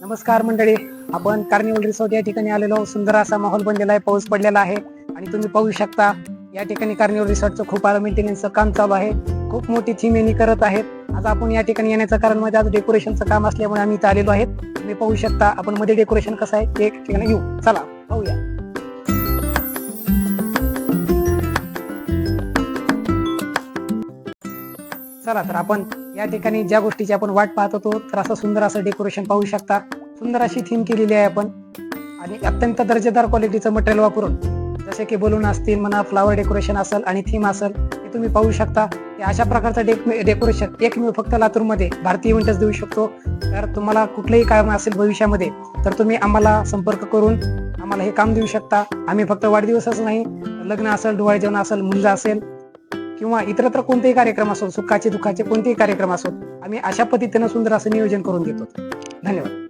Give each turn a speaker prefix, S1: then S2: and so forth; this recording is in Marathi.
S1: नमस्कार मंडळी, आपण कार्निवल रिसॉर्ट या ठिकाणी आलेलो. सुंदर असा माहोल बनलेला आहे, पाऊस पडलेला आहे आणि तुम्ही पाहू शकता या ठिकाणी कार्निवल रिसॉर्टचं खूप मेंटेनन्सचं काम चालू आहे. खूप मोठी थीम यांनी करत आहेत. आज आपण या ठिकाणी येण्याचं कारण म्हणजे आज डेकोरेशनचं काम असल्यामुळे आम्ही इथं आलेलो आहेत. तुम्ही पाहू शकता आपण मध्ये डेकोरेशन कसं आहे एक ठिकाणी येऊ. चला पाहूया. चला तर आपण या ठिकाणी ज्या गोष्टीची आपण वाट पाहत होतो तर असं सुंदर असं डेकोरेशन पाहू शकता. सुंदर अशी थीम केलेली आहे आपण आणि अत्यंत दर्जेदार क्वालिटीचं मटेरियल वापरून जसे की बलून असतील म्हणा, फ्लावर डेकोरेशन असेल आणि थीम असेल हे तुम्ही पाहू शकता. अशा प्रकारचं डेकोरेशन एकमेव फक्त लातूरमध्ये भारतीय इव्हेंटच देऊ शकतो. तर तुम्हाला कुठलंही काम असेल भविष्यामध्ये तर तुम्ही आम्हाला संपर्क करून आम्हाला हे काम देऊ शकता. आम्ही फक्त वाढदिवसच नाही, लग्न असेल, डोहाळे जेवण असेल, मुंज असेल किंवा इतरत्र कोणतेही कार्यक्रम असो, सुखाचे दुःखाचे कोणतेही कार्यक्रम असो, आम्ही अशा पद्धतीनं सुंदर असं नियोजन करून देतो. धन्यवाद.